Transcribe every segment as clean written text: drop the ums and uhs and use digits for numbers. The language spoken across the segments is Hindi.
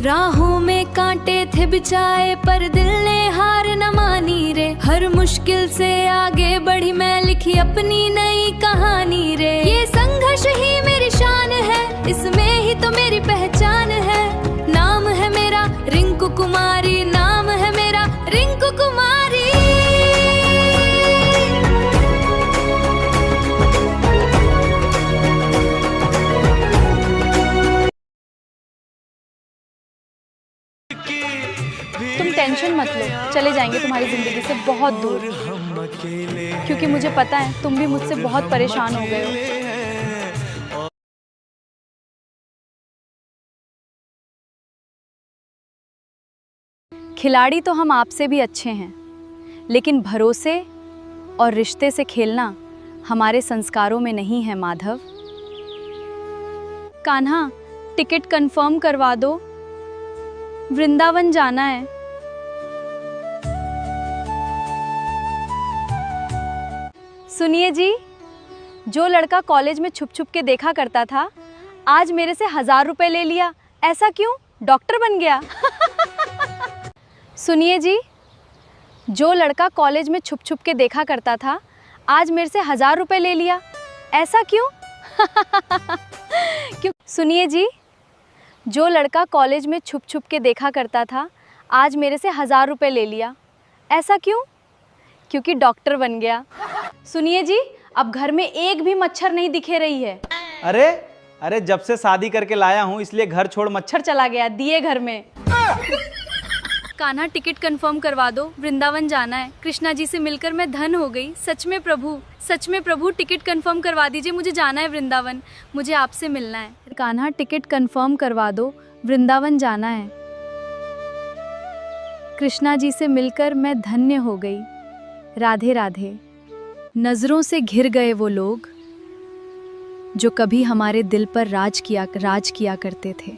राहों में कांटे थे बिछाए पर दिल ने हार न मानी रे। हर मुश्किल से आगे बढ़ी मैं, लिखी अपनी नई कहानी रे। ये संघर्ष ही मेरी शान है, इसमें ही तो मेरी पहचान है। नाम है मेरा रिंकू कुमारी, नाम है मेरा रिंकू कुमारी। तुम टेंशन मत लो, चले जाएंगे तुम्हारी जिंदगी से बहुत दूर, क्योंकि मुझे पता है तुम भी मुझसे बहुत परेशान हो गए हो। खिलाड़ी तो हम आपसे भी अच्छे हैं, लेकिन भरोसे और रिश्ते से खेलना हमारे संस्कारों में नहीं है माधव। कान्हा, टिकट कंफर्म करवा दो, वृंदावन जाना है। सुनिए जी, जो लड़का कॉलेज में छुप छुप के देखा करता था, आज मेरे से 1000 रुपए ले लिया। ऐसा क्यों? डॉक्टर बन गया। सुनिए जी, जो लड़का कॉलेज में छुप छुप के देखा करता था, आज मेरे से 1000 रुपए ले लिया। ऐसा क्यों? क्यों? सुनिए जी, जो लड़का कॉलेज में छुप छुप के देखा करता था, आज मेरे से 1000 रुपए ले लिया। ऐसा क्यों? क्योंकि डॉक्टर बन गया। सुनिए जी, अब घर में एक भी मच्छर नहीं दिखे रही है। अरे जब से शादी करके लाया हूँ इसलिए घर छोड़ मच्छर चला गया दिए घर में। कान्हा, टिकट कंफर्म करवा दो, वृंदावन जाना है। कृष्णा जी से मिलकर मैं धन हो गई। सच में प्रभु टिकट कंफर्म करवा दीजिए, मुझे जाना है वृंदावन, मुझे आपसे मिलना है। कान्हा, टिकट कंफर्म करवा दो, वृंदावन जाना है। कृष्णा जी से मिलकर मैं धन्य हो गई। राधे राधे। नजरों से घिर गए वो लोग जो कभी हमारे दिल पर राज किया करते थे।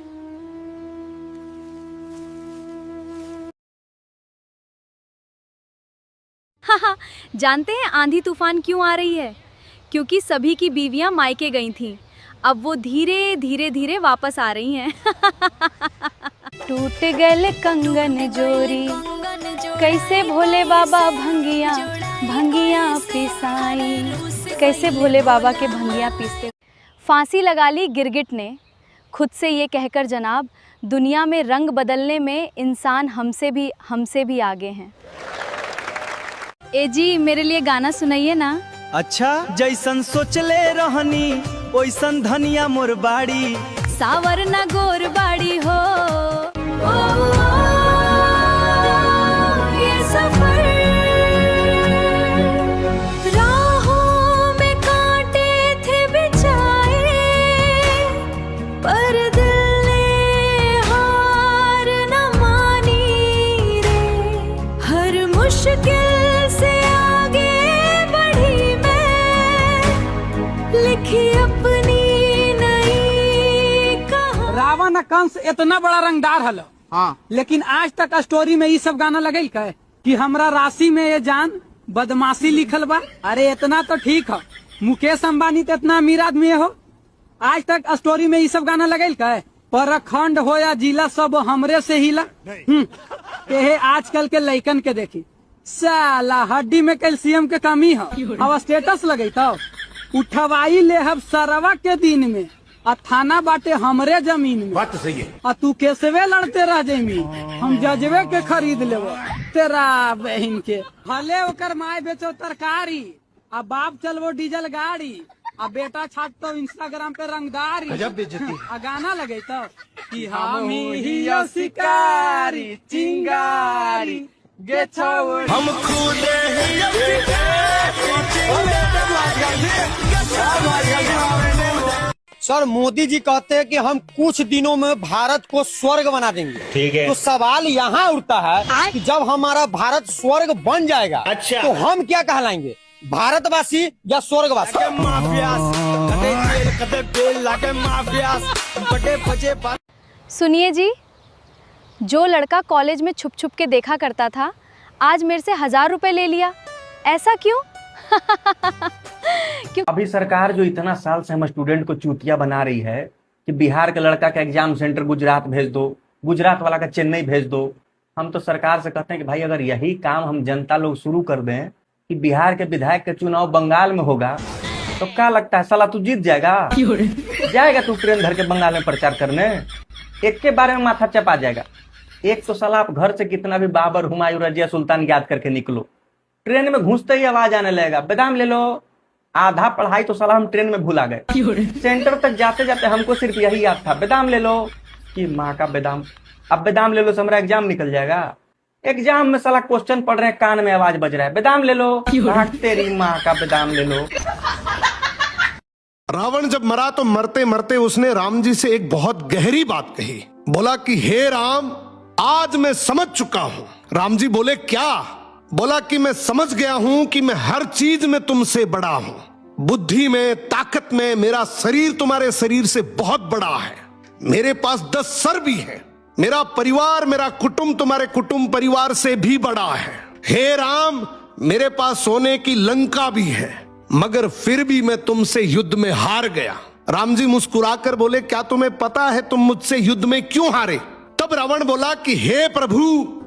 हाँ, जानते हैं आंधी तूफान क्यों आ रही है? क्योंकि सभी की बीवियां मायके गई थीं, अब वो धीरे धीरे वापस आ रही हैं। टूट गए कंगन जोरी, कैसे भोले बाबा भंगिया पिसाई। कैसे भोले बाबा के भंगिया पीसते। फांसी लगा ली गिरगिट ने, खुद से ये कहकर जनाब, दुनिया में रंग बदलने में इंसान हमसे भी आगे हैं। ए जी, मेरे लिए गाना सुनाइए ना। अच्छा, जैसन सोचले रहनी ओइसन धनिया मोर बाड़ी। सावर ना गोर बाड़ी हो। ये सफर राहों में कांटे थे बिछाए, पर दिल ने हार न मानी रे। हर मुश्किल से आगे बढ़ी मैं, लिखी अपनी नई कहानी। रावण कंस इतना बड़ा रंगदार हलो, हाँ, लेकिन आज तक स्टोरी में ये सब गाना लगल कि हमरा राशि में ये जान बदमाशी लिखल बा। अरे इतना तो ठीक है, मुकेश अंबानी तो इतना अमीर आदमी हो, आज तक स्टोरी में ये सब गाना लगल प्रखंड हो या जिला सब हमरे से हिला। ये आजकल के लइकन के देखी, साला हड्डी में कैल्शियम के कमी है, अब स्टेटस लगे तो उठवाई ले हम सरवा के दिन में, आ थाना बाटे हमरे जमीन में। बात तो सही है। आ तू केसवे लड़ते रह जामी, हम जजवे के खरीद लेबो तेरा बहन के। भले ओकर माय बेचो तरकारी, आ बाप चलबो डीजल गाड़ी, आ बेटा छाटतो इंस्टाग्राम पे रंगदारी। गजब बेइज्जती। आ गाना लगे तो कि हम ही शिकारी चिंगारी गे छोड़ हम खुद सर, मोदी जी कहते हैं कि हम कुछ दिनों में भारत को स्वर्ग बना देंगे। ठीक है। तो सवाल यहाँ उठता है कि जब हमारा भारत स्वर्ग बन जाएगा, अच्छा, तो हम क्या कहलाएंगे, भारतवासी या स्वर्गवासी? सुनिए जी, जो लड़का कॉलेज में छुप छुप के देखा करता था, आज मेरे से 1000 रुपए ले लिया। ऐसा क्यों? क्यों? अभी सरकार जो इतना साल से हम स्टूडेंट को चूतिया बना रही है कि बिहार के लड़का का एग्जाम सेंटर गुजरात भेज दो, गुजरात वाला का चेन्नई भेज दो। हम तो सरकार से कहते हैं कि भाई अगर यही काम हम जनता लोग शुरू कर दें कि बिहार के विधायक के चुनाव बंगाल में होगा, तो क्या लगता है साला तू जीत जाएगा? जाएगा तू ट्रेन धर के बंगाल में प्रचार करने? एक के बारे में माथा चपा जाएगा। एक तो साला आप घर से कितना भी बाबर, हुमायूं, रजिया सुल्तान याद करके निकलो, ट्रेन में घुसते ही आवाज आने लगेगा बादाम ले लो। आधा पढ़ाई तो साला हम ट्रेन में भुला गए। सेंटर तक जाते जाते हमको सिर्फ यही याद था, बादाम ले लो कि माँ का बादाम। अब बादाम ले लो से हमारा एग्जाम निकल जाएगा। एग्जाम में साला क्वेश्चन पढ़ रहे हैं, कान में आवाज बज रहा है बादाम ले लो, तेरी माँ का बादाम ले लो। रावण जब मरा तो मरते मरते उसने राम जी से एक बहुत गहरी बात कही। बोला कि हे राम, आज मैं समझ चुका हूं। राम जी बोले क्या? बोला कि मैं समझ गया हूं कि मैं हर चीज में तुमसे बड़ा हूं। बुद्धि में, ताकत में मेरा शरीर तुम्हारे शरीर से बहुत बड़ा है। मेरे पास 10 सर भी है। मेरा परिवार, मेरा कुटुंब तुम्हारे कुटुंब परिवार से भी बड़ा है। हे राम, मेरे पास सोने की लंका भी है, मगर फिर भी मैं तुमसे युद्ध में हार गया। राम जी मुस्कुराकर बोले क्या तुम्हें पता है तुम मुझसे युद्ध में क्यों हारे? तब रावण बोला कि हे प्रभु,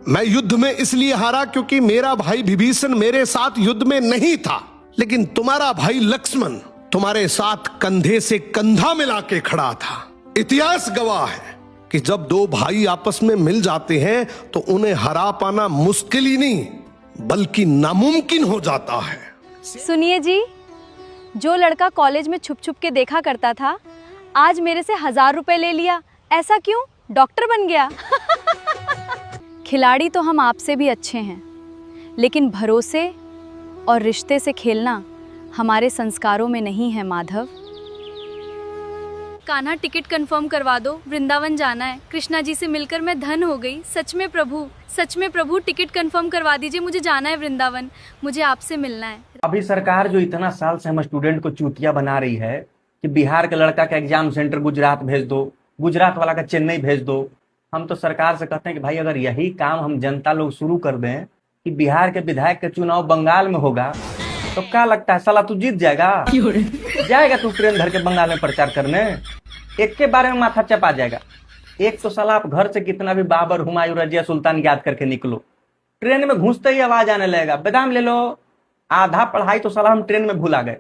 मैं युद्ध में इसलिए हारा क्योंकि मेरा भाई विभीषण मेरे साथ युद्ध में नहीं था, लेकिन तुम्हारा भाई लक्ष्मण तुम्हारे साथ कंधे से कंधा मिला के खड़ा था। इतिहास गवाह है कि जब दो भाई आपस में मिल जाते हैं तो उन्हें हरा पाना मुश्किल ही नहीं बल्कि नामुमकिन हो जाता है। सुनिए जी, जो लड़का कॉलेज में छुप छुप के देखा करता था, आज मेरे से 1000 रुपए ले लिया। ऐसा क्यों? डॉक्टर बन गया। खिलाड़ी तो हम आपसे भी अच्छे हैं, लेकिन भरोसे और रिश्ते से खेलना हमारे संस्कारों में नहीं है माधव। कान्हा, टिकट कंफर्म करवा दो, वृंदावन जाना है। कृष्णा जी से मिलकर मैं धन हो गई। सच में प्रभु टिकट कंफर्म करवा दीजिए, मुझे जाना है वृंदावन, मुझे आपसे मिलना है। अभी सरकार जो इतना साल से हम स्टूडेंट को चूतिया बना रही है कि बिहार के लड़का का एग्जाम सेंटर गुजरात भेज दो, गुजरात वाला का चेन्नई भेज दो। हम तो सरकार से कहते हैं कि भाई अगर यही काम हम जनता लोग शुरू कर दें कि बिहार के विधायक के चुनाव बंगाल में होगा, तो क्या लगता है साला तू जीत जाएगा? जाएगा तू ट्रेन धर के बंगाल में प्रचार करने? एक के बारे में माथा चपा जाएगा। एक तो साला आप घर से कितना भी बाबर, हुमायूं, रजिया सुल्तान याद करके निकलो, ट्रेन में घुसते ही आवाज आने लगेगा बादाम ले लो। आधा पढ़ाई तो साला हम ट्रेन में भुला गए।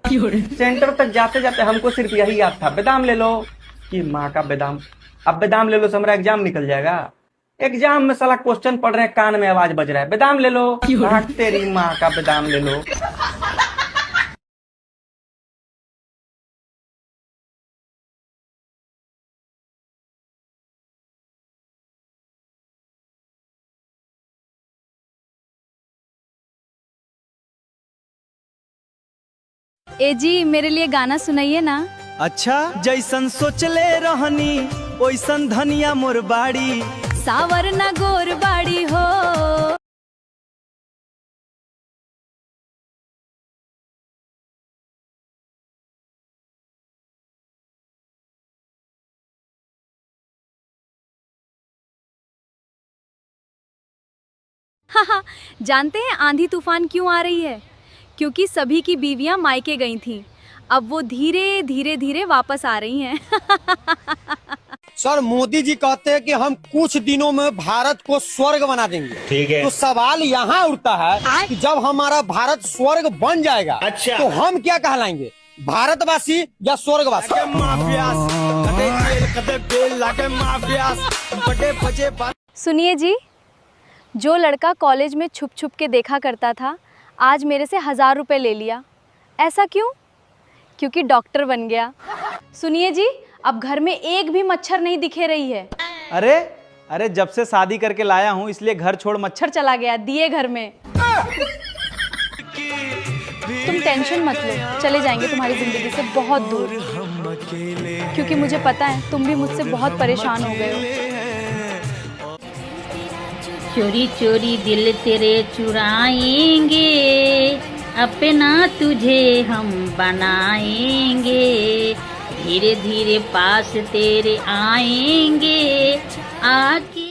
सेंटर तक जाते जाते हमको सिर्फ यही याद था, बादाम ले लो कि माँ का बादाम। अब बादाम ले लो से हमारा एग्जाम निकल जाएगा। एग्जाम में साला क्वेश्चन पढ़ रहे हैं, कान में आवाज बज रहा है बादाम ले लो, तेरी माँ का बादाम ले लो। ए जी, मेरे लिए गाना सुनाइए ना। अच्छा, जैसन सोचले रहनी ओइसन धनिया मोर बाड़ी, सावर ना गोर बाड़ी हो। जानते हैं आंधी तूफान क्यों आ रही है? क्योंकि सभी की बीवियां मायके गई थीं। अब वो धीरे धीरे धीरे वापस आ रही हैं। सर, मोदी जी कहते हैं कि हम कुछ दिनों में भारत को स्वर्ग बना देंगे। ठीक है। तो सवाल यहाँ उठता है कि जब हमारा भारत स्वर्ग बन जाएगा, तो हम क्या कहलाएंगे, भारतवासी या स्वर्गवासी? सुनिए जी, जो लड़का कॉलेज में छुप छुप के देखा करता था, आज मेरे से 1000 रुपए ले लिया। ऐसा क्यों? क्योंकि डॉक्टर बन गया। सुनिए जी, अब घर में एक भी मच्छर नहीं दिखे रही है। अरे जब से शादी करके लाया हूँ इसलिए घर छोड़ मच्छर चला गया दिए घर में। तुम टेंशन मत लो, चले जाएंगे तुम्हारी जिंदगी से बहुत दूर, क्योंकि मुझे पता है तुम भी मुझसे बहुत परेशान हो गए हो। चोरी चोरी दिल तेरे चुराएंगे, अपना तुझे हम बनाएंगे, धीरे धीरे पास तेरे आएंगे, आके